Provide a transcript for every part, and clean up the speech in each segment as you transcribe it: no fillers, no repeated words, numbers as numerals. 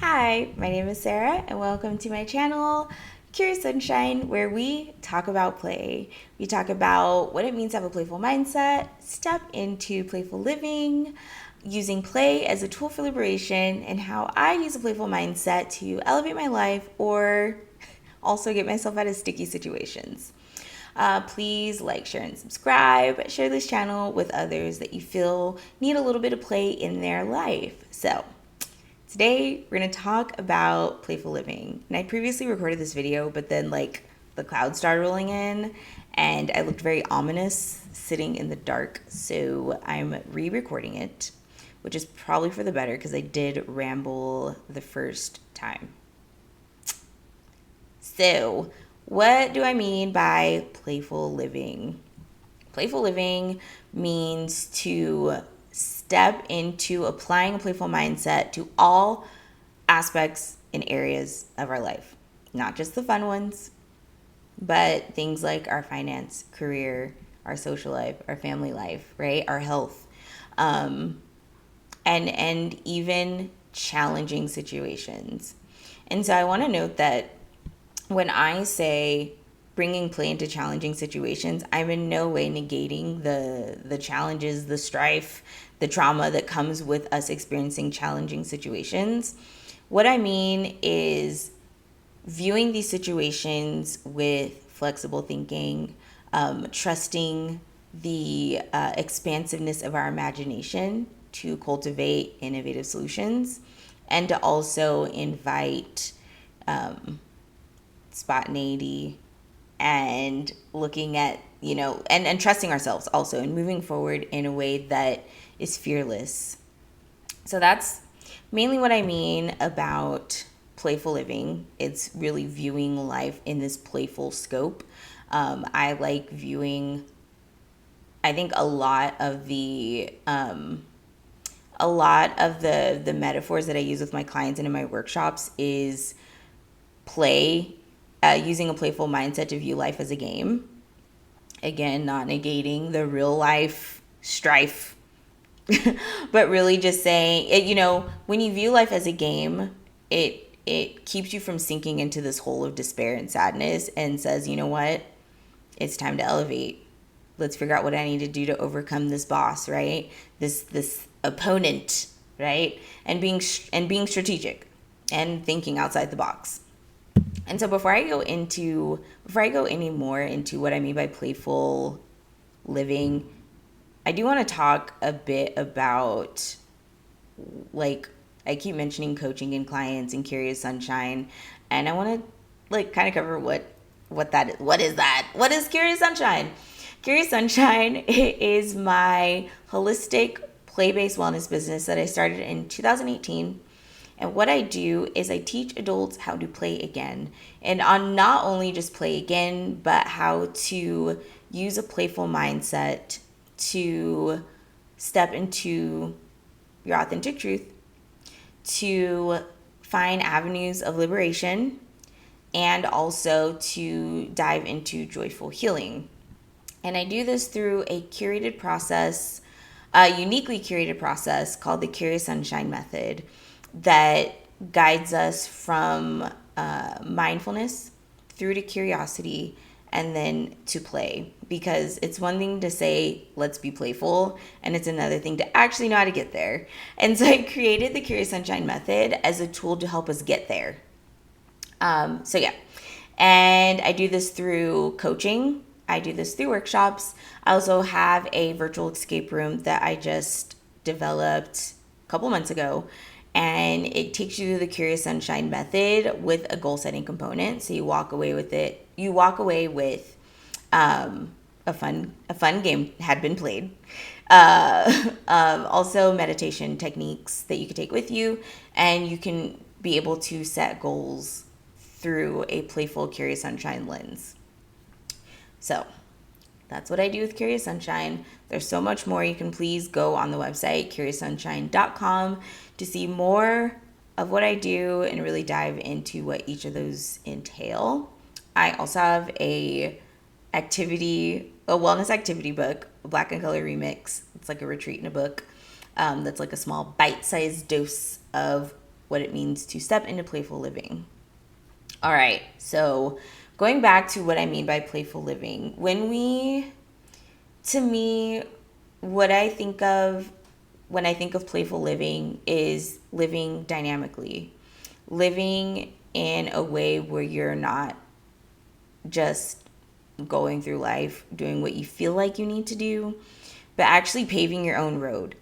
Hi, my name is Sarah, and welcome to my channel, Curious Sunshine, where we talk about play. We talk about what it means to have a playful mindset, step into playful living, using play as a tool for liberation, and how I use a playful mindset to elevate my life or also get myself out of sticky situations. Please like, share, and subscribe. Share this channel with others that you feel need a little bit of play in their life. So, today, we're going to talk about playful living. And I previously recorded this video, but then the clouds started rolling in and I looked very ominous sitting in the dark. So I'm re-recording it, which is probably for the better because I did ramble the first time. So, what do I mean by playful living? Playful living means to step into applying a playful mindset to all aspects and areas of our life, not just the fun ones, but things like our finance, career, our social life, our family life, right? Our health, and even challenging situations. And so I want to note that when I say bringing play into challenging situations, I'm in no way negating the challenges, the strife, the trauma that comes with us experiencing challenging situations. What I mean is viewing these situations with flexible thinking, trusting the expansiveness of our imagination to cultivate innovative solutions, and to also invite spontaneity and looking at, and trusting ourselves also and moving forward in a way that is fearless. So that's mainly what I mean about playful living. It's really viewing life in this playful scope. I like viewing, I think a lot of the metaphors that I use with my clients and in my workshops is play, using a playful mindset to view life as a game. Again, not negating the real life strife, but really just saying it. When you view life as a game, it keeps you from sinking into this hole of despair and sadness, and says, you know what, it's time to elevate. Let's figure out what I need to do to overcome this boss, right? This opponent, right? And being strategic and thinking outside the box. And so before I go any more into what I mean by playful living, I do want to talk a bit about, like, I keep mentioning coaching and clients and Curious Sunshine, and I want to kind of cover what that is. What is that? What is Curious Sunshine? Curious Sunshine is my holistic play-based wellness business that I started in 2018. And what I do is I teach adults how to play again. And on not only just play again, but how to use a playful mindset to step into your authentic truth, to find avenues of liberation, and also to dive into joyful healing. And I do this through a curated process, a uniquely curated process called the Curious Sunshine Method that guides us from mindfulness through to curiosity and then to play. Because it's one thing to say, let's be playful, and it's another thing to actually know how to get there. And so I created the Curious Sunshine Method as a tool to help us get there. So yeah, and I do this through coaching. I do this through workshops. I also have a virtual escape room that I just developed a couple months ago, and it takes you through the Curious Sunshine Method with a goal setting component. So you walk away with it. You walk away with a fun game had been played. Also meditation techniques that you can take with you, and you can be able to set goals through a playful Curious Sunshine lens. So that's what I do with Curious Sunshine. There's so much more. You can please go on the website, curioussunshine.com, to see more of what I do and really dive into what each of those entail. I also have a wellness activity book, a Black and Color remix. It's like a retreat in a book. That's like a small bite-sized dose of what it means to step into playful living. All right, so going back to what I mean by playful living, to me, what I think of when I think of playful living is living dynamically, living in a way where you're not just going through life doing what you feel like you need to do, but actually paving your own road,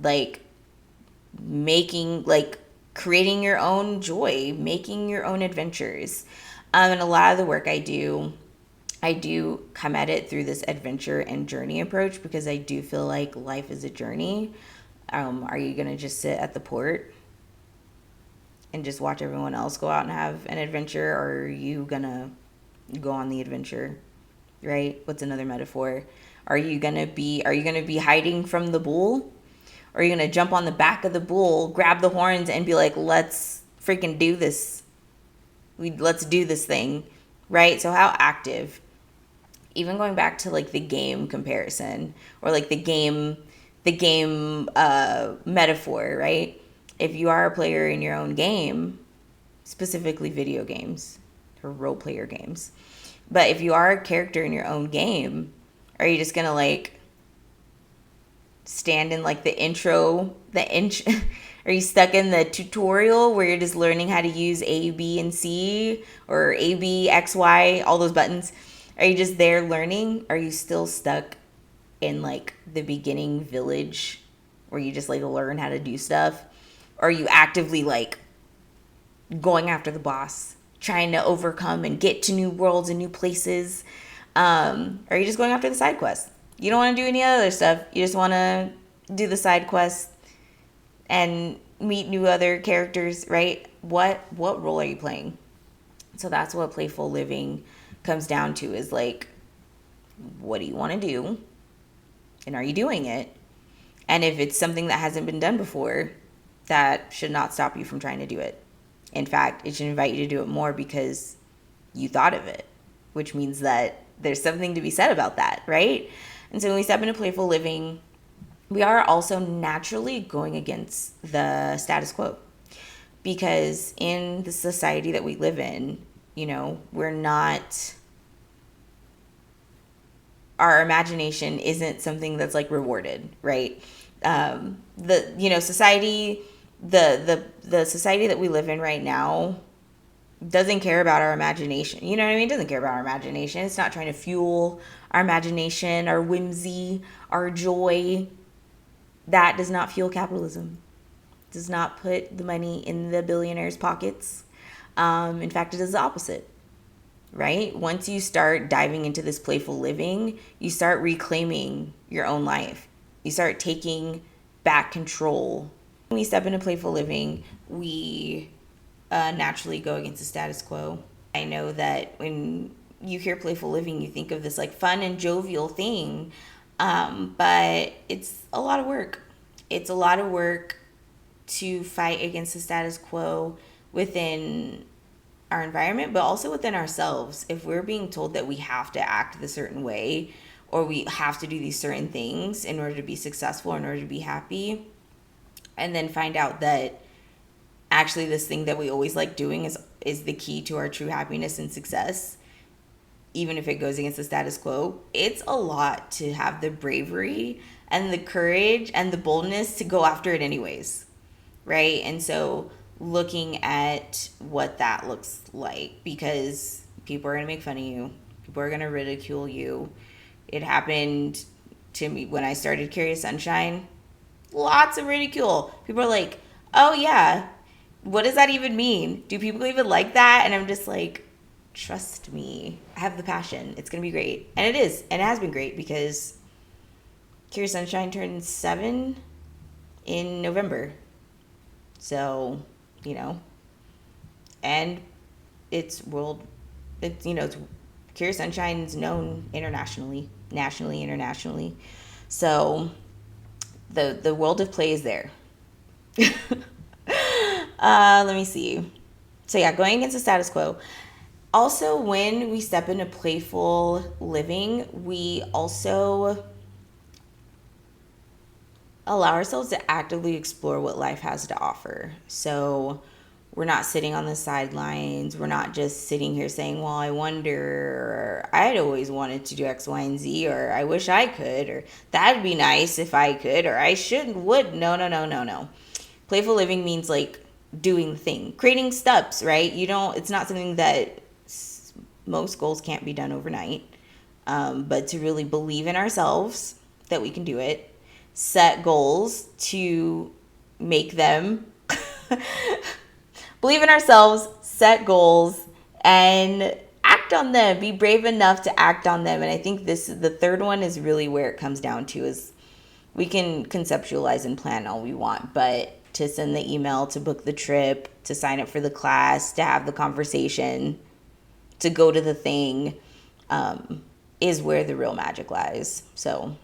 like creating your own joy, making your own adventures. And a lot of the work I do come at it through this adventure and journey approach, because I do feel like life is a journey. Are you going to just sit at the port and just watch everyone else go out and have an adventure? Or are you going to go on the adventure, right? What's another metaphor? Are you going to be hiding from the bull? Or are you going to jump on the back of the bull, grab the horns, and be like, let's freaking do this. Let's do this thing, right? So how active? Even going back to like the game comparison, or like the game metaphor, right? If you are a player in your own game, specifically video games or role player games, but if you are a character in your own game, are you just gonna like stand in like are you stuck in the tutorial where you're just learning how to use A, B, and C, or A, B, X, Y, all those buttons? Are you just there learning? Are you still stuck in like the beginning village where you just like learn how to do stuff? Or are you actively like going after the boss, trying to overcome and get to new worlds and new places? Are you just going after the side quest? You don't want to do any other stuff. You just want to do the side quest and meet new other characters, right? What role are you playing? So that's what playful living comes down to, is like, what do you want to do? And are you doing it? And if it's something that hasn't been done before, that should not stop you from trying to do it. In fact, it should invite you to do it more because you thought of it, which means that there's something to be said about that, right? And so when we step into playful living, we are also naturally going against the status quo, because in the society that we live in, our imagination isn't something that's like rewarded, right? Society, the society that we live in right now doesn't care about our imagination. You know what I mean? It doesn't care about our imagination. It's not trying to fuel our imagination, our whimsy, our joy. That does not fuel capitalism. Does not put the money in the billionaires' pockets. In fact, it does the opposite, right? Once you start diving into this playful living, you start reclaiming your own life. You start taking back control. When we step into playful living, we naturally go against the status quo. I know that when you hear playful living, you think of this like fun and jovial thing, but it's a lot of work. It's a lot of work to fight against the status quo within our environment, but also within ourselves. If we're being told that we have to act this certain way, or we have to do these certain things in order to be successful, in order to be happy, and then find out that actually this thing that we always like doing is the key to our true happiness and success, even if it goes against the status quo, it's a lot to have the bravery and the courage and the boldness to go after it anyways, right? And so looking at what that looks like, because people are going to make fun of you, people are going to ridicule you. It happened to me when I started Curious Sunshine. Lots of ridicule. People are like, oh yeah, what does that even mean? Do people even like that? And I'm just like, trust me, I have the passion. It's going to be great. And it is. And it has been great, because Curious Sunshine turned 7 in November. So, and it's Curious Sunshine is known internationally, nationally, internationally. So the world of play is there. Let me see. So yeah, going against the status quo. Also, when we step into playful living, we also allow ourselves to actively explore what life has to offer. So we're not sitting on the sidelines. We're not just sitting here saying, well, I wonder, or I'd always wanted to do X, Y, and Z, or I wish I could, or that'd be nice if I could, or I should, would. No, no, no, no, no. Playful living means like doing the thing, creating steps, right? It's not something that most goals can't be done overnight, but to really believe in ourselves that we can do it, set goals to make them, believe in ourselves, set goals, and act on them. Be brave enough to act on them. And I think the third one is really where it comes down to is we can conceptualize and plan all we want, but to send the email, to book the trip, to sign up for the class, to have the conversation, to go to the thing, is where the real magic lies. So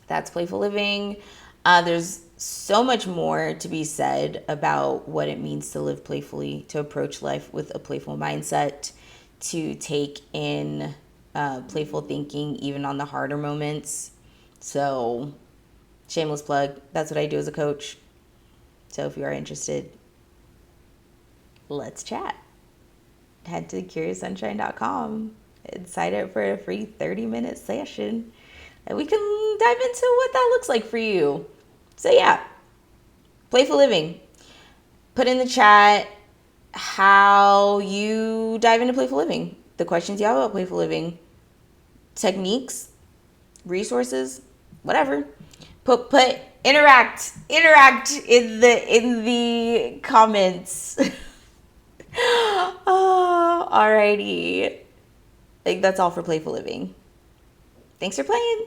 that's Playful Living. There's so much more to be said about what it means to live playfully, to approach life with a playful mindset, to take in playful thinking even on the harder moments. So shameless plug, that's what I do as a coach. So if you are interested, let's chat. Head to curioussunshine.com and sign up for a free 30-minute session. And we can dive into what that looks like for you. So yeah, Playful Living. Put in the chat how you dive into Playful Living, the questions you have about Playful Living, techniques, resources, whatever. Interact in the comments. Oh, alrighty. I think that's all for Playful Living. Thanks for playing.